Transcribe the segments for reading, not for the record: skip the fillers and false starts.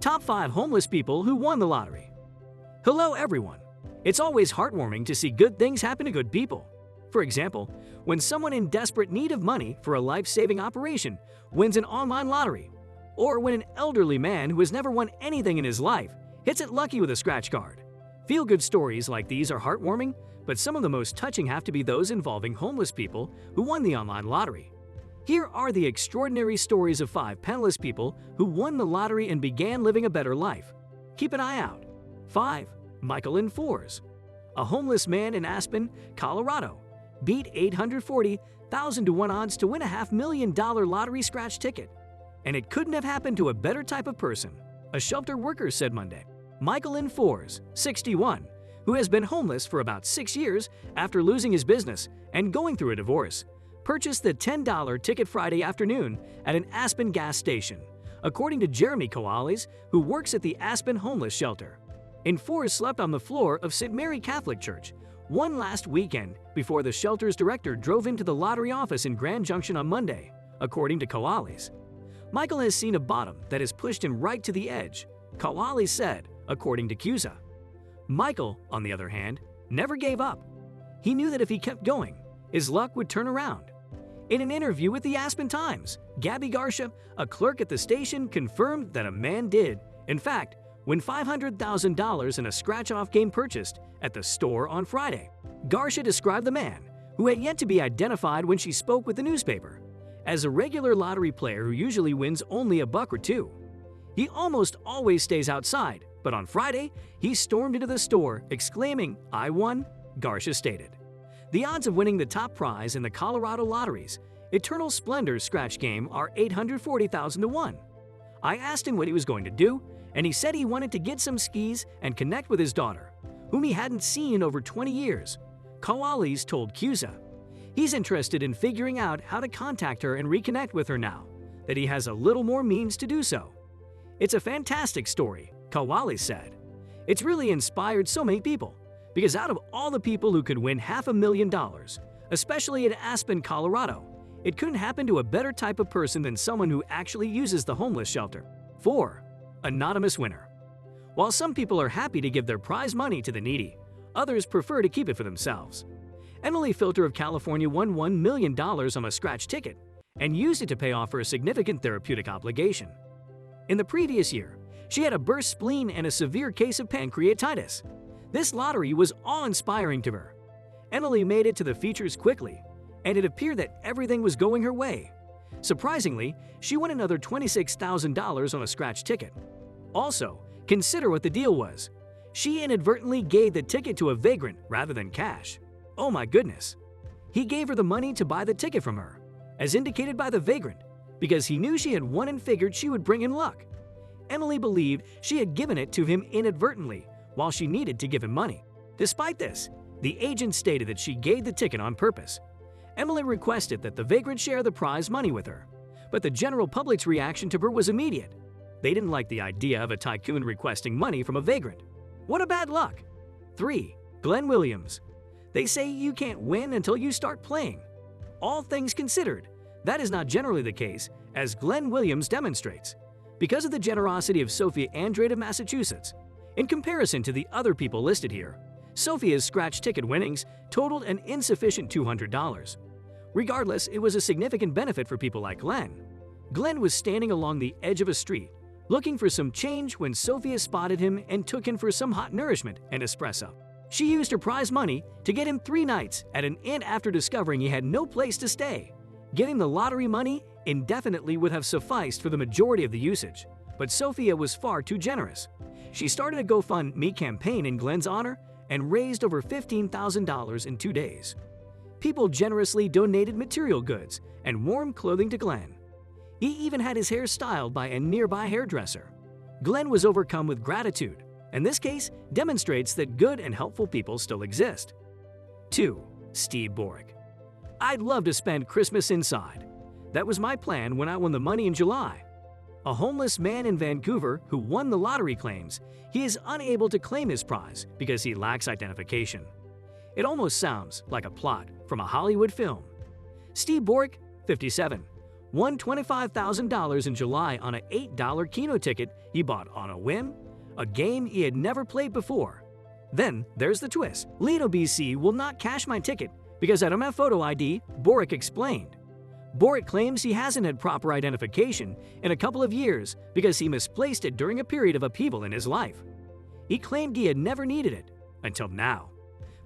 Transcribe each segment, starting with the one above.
Top 5 Homeless People Who Won the Lottery. Hello everyone. It's always heartwarming to see good things happen to good people. For example, when someone in desperate need of money for a life-saving operation wins an online lottery, or when an elderly man who has never won anything in his life hits it lucky with a scratch card. Feel-good stories like these are heartwarming, but some of the most touching have to be those involving homeless people who won the online lottery. Here are the extraordinary stories of 5 penniless people who won the lottery and began living a better life. Keep an eye out. 5. Michael in Fours. A homeless man in Aspen, Colorado, beat 840,000 to 1 odds to win a $500,000 lottery scratch ticket. And it couldn't have happened to a better type of person, a shelter worker said Monday. Michael in Fours, 61, who has been homeless for about 6 years after losing his business and going through a divorce, purchased the $10 ticket Friday afternoon at an Aspen gas station, according to Jeremy Koalis, who works at the Aspen Homeless Shelter. In Fours slept on the floor of St. Mary Catholic Church one last weekend before the shelter's director drove him to the lottery office in Grand Junction on Monday, according to Koalis. Michael has seen a bottom that has pushed him right to the edge, Koalis said, according to CUSA. Michael, on the other hand, never gave up. He knew that if he kept going, his luck would turn around. In an interview with the Aspen Times, Gabby Garcia, a clerk at the station, confirmed that a man did, in fact, win $500,000 in a scratch-off game purchased at the store on Friday. Garcia described the man, who had yet to be identified when she spoke with the newspaper, as a regular lottery player who usually wins only $1 or $2. He almost always stays outside, but on Friday, he stormed into the store, exclaiming, "I won," Garcia stated. The odds of winning the top prize in the Colorado Lottery's Eternal Splendor scratch game are 840,000 to 1. I asked him what he was going to do, and he said he wanted to get some skis and connect with his daughter, whom he hadn't seen in over 20 years, Koalis told CUSA. He's interested in figuring out how to contact her and reconnect with her now that he has a little more means to do so. It's a fantastic story, Koalis said. It's really inspired so many people, because out of all the people who could win $500,000, especially in Aspen, Colorado, it couldn't happen to a better type of person than someone who actually uses the homeless shelter. 4. Anonymous winner. While some people are happy to give their prize money to the needy, others prefer to keep it for themselves. Emily Filter of California won $1 million on a scratch ticket and used it to pay off her significant therapeutic obligation. In the previous year, she had a burst spleen and a severe case of pancreatitis. This lottery was awe-inspiring to her. Emily made it to the features quickly, and it appeared that everything was going her way. Surprisingly, she won another $26,000 on a scratch ticket. Also, consider what the deal was. She inadvertently gave the ticket to a vagrant rather than cash. Oh my goodness. He gave her the money to buy the ticket from her, as indicated by the vagrant, because he knew she had won and figured she would bring him luck. Emily believed she had given it to him inadvertently while she needed to give him money. Despite this, the agent stated that she gave the ticket on purpose. Emily requested that the vagrant share the prize money with her, but the general public's reaction to her was immediate. They didn't like the idea of a tycoon requesting money from a vagrant. What a bad luck! 3. Glenn Williams. They say you can't win until you start playing. All things considered, that is not generally the case, as Glenn Williams demonstrates. Because of the generosity of Sophia Andrade of Massachusetts, in comparison to the other people listed here, Sophia's scratch ticket winnings totaled an insufficient $200. Regardless, it was a significant benefit for people like Glenn. Glenn was standing along the edge of a street, looking for some change when Sophia spotted him and took him for some hot nourishment and espresso. She used her prize money to get him 3 nights at an inn after discovering he had no place to stay. Getting the lottery money indefinitely would have sufficed for the majority of the usage, but Sophia was far too generous. She started a GoFundMe campaign in Glenn's honor and raised over $15,000 in 2 days. People generously donated material goods and warm clothing to Glenn. He even had his hair styled by a nearby hairdresser. Glenn was overcome with gratitude, and this case demonstrates that good and helpful people still exist. 2. Steve Borick. I'd love to spend Christmas inside. That was my plan when I won the money in July. A homeless man in Vancouver who won the lottery claims he is unable to claim his prize because he lacks identification. It almost sounds like a plot from a Hollywood film. Steve Borick, 57, won $25,000 in July on an $8 Keno ticket he bought on a whim, a game he had never played before. Then there's the twist. Lido BC will not cash my ticket because I don't have photo ID, Boric explained. Boric claims he hasn't had proper identification in a couple of years because he misplaced it during a period of upheaval in his life. He claimed he had never needed it, until now.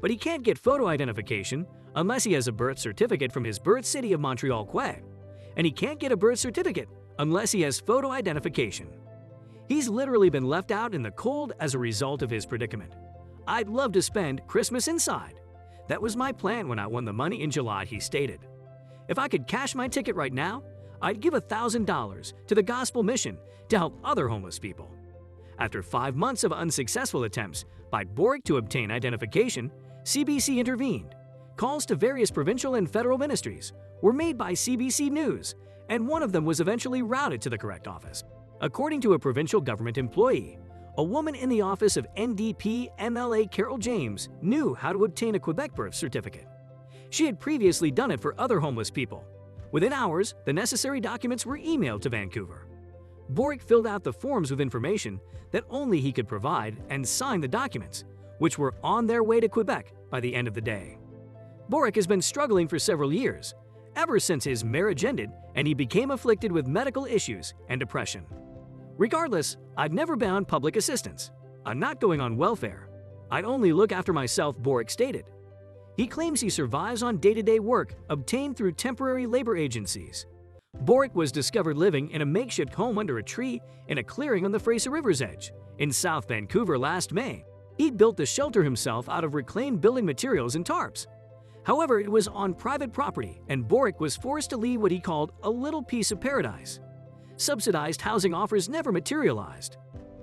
But he can't get photo identification unless he has a birth certificate from his birth city of Montreal, Quebec. And he can't get a birth certificate unless he has photo identification. He's literally been left out in the cold as a result of his predicament. I'd love to spend Christmas inside. That was my plan when I won the money in July, he stated. If I could cash my ticket right now, I'd give $1,000 to the gospel mission to help other homeless people. After 5 months of unsuccessful attempts by Boric to obtain identification, CBC intervened. Calls to various provincial and federal ministries were made by CBC News, and one of them was eventually routed to the correct office. According to a provincial government employee, a woman in the office of NDP MLA Carol James knew how to obtain a Quebec birth certificate. She had previously done it for other homeless people. Within hours, the necessary documents were emailed to Vancouver. Boric filled out the forms with information that only he could provide and signed the documents, which were on their way to Quebec by the end of the day. Boric has been struggling for several years, ever since his marriage ended and he became afflicted with medical issues and depression. Regardless, I've never been on public assistance. I'm not going on welfare. I'd only look after myself, Boric stated. He claims he survives on day-to-day work obtained through temporary labor agencies. Boric was discovered living in a makeshift home under a tree in a clearing on the Fraser River's edge in South Vancouver last May. He'd built the shelter himself out of reclaimed building materials and tarps. However, it was on private property, and Boric was forced to leave what he called a little piece of paradise. Subsidized housing offers never materialized.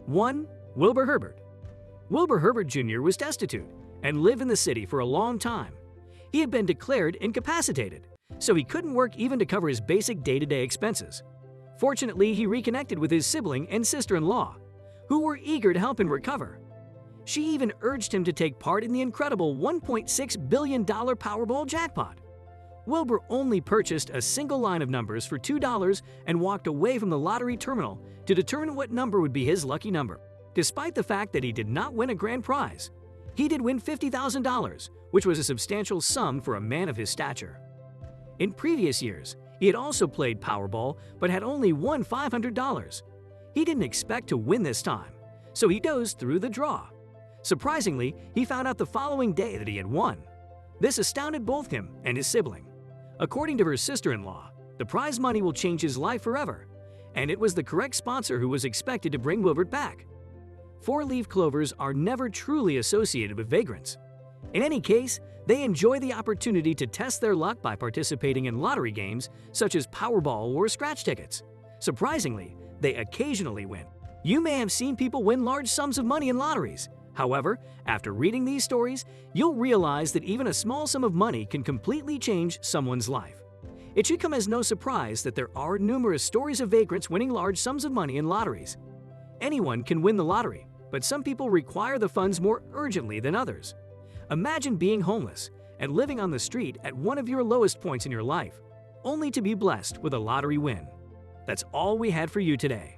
1. Wilbur Herbert. Wilbur Herbert Jr. was destitute and lived in the city for a long time. He had been declared incapacitated, so he couldn't work even to cover his basic day-to-day expenses. Fortunately, he reconnected with his sibling and sister-in-law, who were eager to help him recover. She even urged him to take part in the incredible $1.6 billion Powerball jackpot. Wilbur only purchased a single line of numbers for $2 and walked away from the lottery terminal to determine what number would be his lucky number. Despite the fact that he did not win a grand prize, he did win $50,000, which was a substantial sum for a man of his stature. In previous years, he had also played Powerball but had only won $500. He didn't expect to win this time, so he dozed through the draw. Surprisingly, he found out the following day that he had won. This astounded both him and his sibling. According to her sister-in-law, the prize money will change his life forever, and it was the correct sponsor who was expected to bring Wilbert back. Four-leaf clovers are never truly associated with vagrants. In any case, they enjoy the opportunity to test their luck by participating in lottery games such as Powerball or scratch tickets. Surprisingly, they occasionally win. You may have seen people win large sums of money in lotteries. However, after reading these stories, you'll realize that even a small sum of money can completely change someone's life. It should come as no surprise that there are numerous stories of vagrants winning large sums of money in lotteries. Anyone can win the lottery, but some people require the funds more urgently than others. Imagine being homeless and living on the street at one of your lowest points in your life, only to be blessed with a lottery win. That's all we had for you today.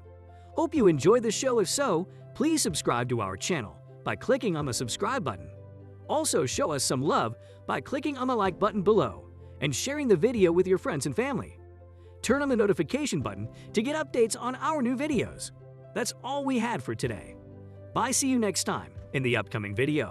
Hope you enjoyed the show. If so, please subscribe to our channel by clicking on the subscribe button. Also, show us some love by clicking on the like button below and sharing the video with your friends and family. Turn on the notification button to get updates on our new videos. That's all we had for today. Bye, see you next time in the upcoming video.